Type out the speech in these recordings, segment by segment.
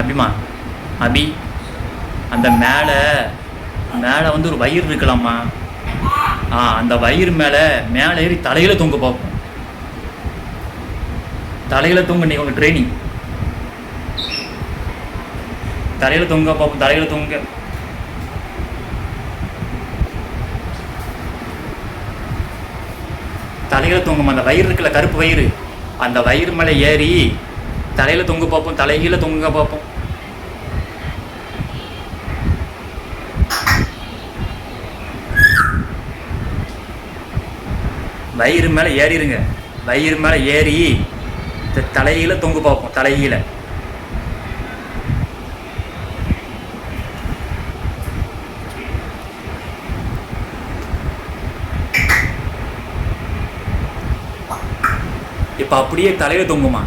அபிமா, அபி, அந்த மேலே மேலே வந்து ஒரு வயிறு இருக்கலாமா? அந்த வயிறு மேலே மேலே ஏறி தலையில் தொங்க பார்ப்போம். தலையில் தொங்க, நீ உங்கள் ட்ரைனிங். தலையில் தொங்க பார்ப்போம், தலையில் தொங்க. தலையில் தொங்குமா, அந்த வயிறு இருக்குல்ல, கருப்பு வயிறு, அந்த வயிறு மேலே ஏறி தலையில் தொங்க பார்ப்போம், தலைகீழ தொங்க பார்ப்போம். வயிறு மேலே ஏறிடுங்க, வயிறு மேலே ஏறி தலையில தொங்கு பார்ப்போம், தலையில. இப்ப அப்படியே தலையில தொங்குமா?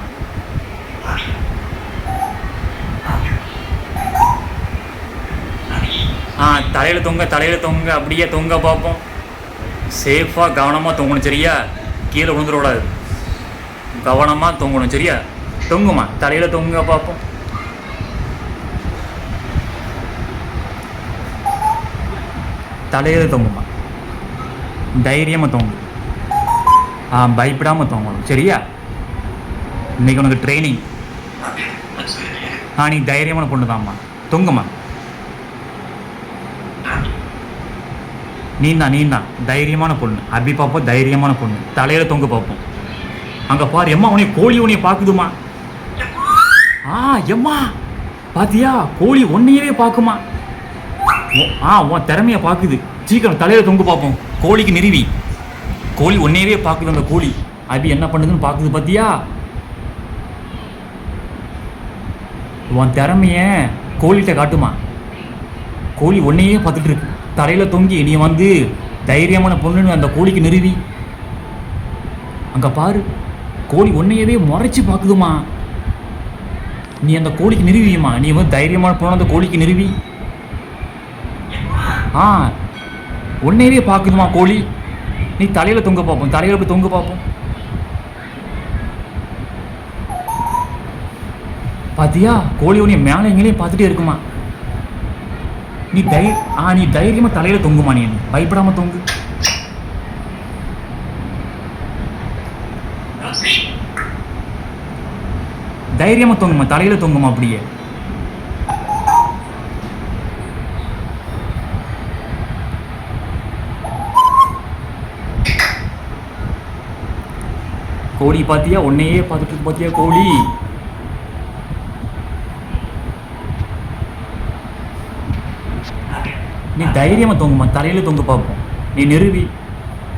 தலையில தொங்க, தலையில தொங்க, அப்படியே தொங்க பார்ப்போம். சேஃபாக கவனமாக தொங்கணும், சரியா? கீழே விழுந்துடக்கூடாது, கவனமாக தொங்கணும், சரியா? தொங்குமா, தலையில் தொங்க பார்ப்போம். தலையில் தொங்குமா, தைரியமாக தொங்கு. பயப்படாமல் தொங்கணும், சரியா? இன்னைக்கு உனக்கு ட்ரைனிங். நீ தைரியமான பொண்ணு தான்மா, தொங்குமா. நீந்தான் தைரியமான பொண்ணு. அபி பார்ப்போம், தைரியமான பொண்ணு. தலையில் தொங்க பார்ப்போம். அங்கே பாரு எம்மா, உனைய கோழி உன்னைய பார்க்குதுமா. எம்மா பாத்தியா, கோழி உன்னையவே பார்க்குமா. உன் திறமைய பார்க்குது. சீக்கிரம் தலையில் தொங்க பார்ப்போம். கோழிக்கு நிறுவி, கோழி உன்னையவே பார்க்குது. அந்த கோழி அபி என்ன பண்ணுதுன்னு பார்க்குது, பார்த்தியா? உன் திறமைய கோழிகிட்ட காட்டுமா. கோழி உன்னையே பார்த்துட்டு இருக்கு. தலையில் தொங்கி நீ வந்து தைரியமான பொண்ணுன்னு அந்த கோழிக்கு நிறுவி. அங்கே பாரு, கோழி உன்னையவே முறைச்சி பார்க்குதுமா. நீ அந்த கோழிக்கு நிறுவியுமா. நீ வந்து தைரியமான பொண்ணு அந்த கோழிக்கு நிறுவி. உன்னையவே பார்க்குதுமா கோழி. நீ தலையில் தொங்க பார்ப்போம், தலையில் போய் தொங்க பார்ப்போம். பார்த்தியா, கோழி உன்னைய மேலே எங்கேயும் பார்த்துட்டே இருக்குமா. நீ தைரியமாக தலையில் தொங்குமா. நீ பயப்படாமல் தொங்கு. தைரியமாக தொங்குமா, தலையில் தொங்குமா. அப்படியே கோழி பார்த்தியா, உன்னையே பார்த்துட்டு இருக்கு. பார்த்தியா கோழி. நீ தைரியமாக தொங்குமா, தலையில் தொங்க பார்ப்போம். நீ நிறுவி,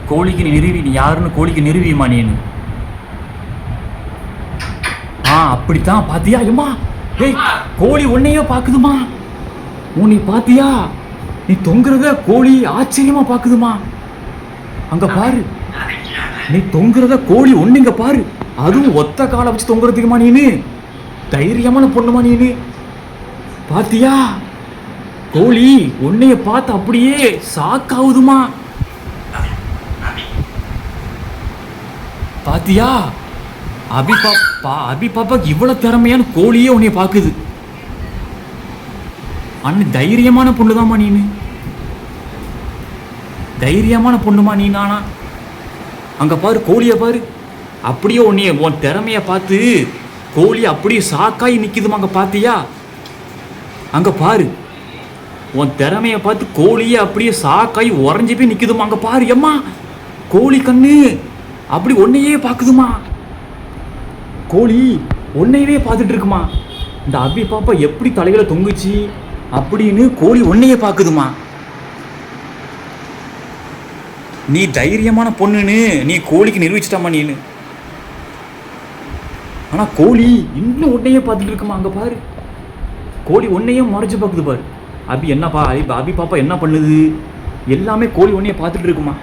கோழிக்கு நீ நிறுவி. நீ யாருன்னு கோழிக்கு நிறுவியுமா. நீனு அப்படித்தான். பாத்தியா எம்மா, கோழி உன்னையே பார்க்குதுமா. நீ பாத்தியா, நீ தொங்குறத கோழி ஆச்சரியமா பார்க்குதுமா. அங்க பாரு, நீ தொங்குறத கோழி ஒன்னுங்க பாரு. அதுவும் ஒத்த காலை வச்சு தொங்குறதுக்குமா. நீனு தைரியமான பொண்ணுமா. நீனு பாத்தியா, கோழி உன்னைய பார்த்து அப்படியே சாக்காவுதுமா. பாத்தியா, அபி பாப்பாக்கு இவ்வளவு திறமையான கோழியே உன்னைய பார்க்குது. அண்ணன் தைரியமான பொண்ணுதாம்மா. நீனு தைரியமான பொண்ணுமா. நீ நானா அங்க பாரு, கோழிய பாரு, அப்படியே உன் திறமைய பார்த்து கோழி அப்படியே சாக்காய் நிக்குதுமா. அங்க பாத்தியா, அங்க பாரு, உன் திறமைய பார்த்து கோழியே அப்படியே சாக்காய் உறைஞ்சி போய் நிக்குதுமா. அங்க பாரு எம்மா, கோழி கண்ணு அப்படி உன்னையே பார்க்குதுமா. கோழி உன்னையவே பார்த்துட்டு இருக்குமா. இந்த அபி பாப்பா எப்படி தலையில தொங்குச்சு அப்படின்னு கோழி உன்னையே பார்க்குதுமா. நீ தைரியமான பொண்ணுன்னு நீ கோழிக்கு நிரூபிச்சிட்டாமா. நீனு ஆனா கோழி இன்னும் உன்னையே பார்த்துட்டு இருக்குமா. அங்க பாரு, கோழி உன்னையே மறைச்சு பார்க்குது பாரு. அபி என்னப்பா, அபி பாப்பா என்ன பண்ணுது, எல்லாமே கோழி உன்னைய பார்த்துட்டு இருக்குமா.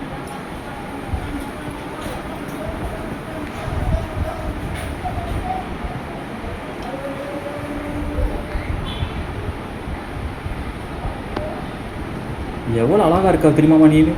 எவ்வளோ அழகா இருக்கா தெரியுமாமா. நீனு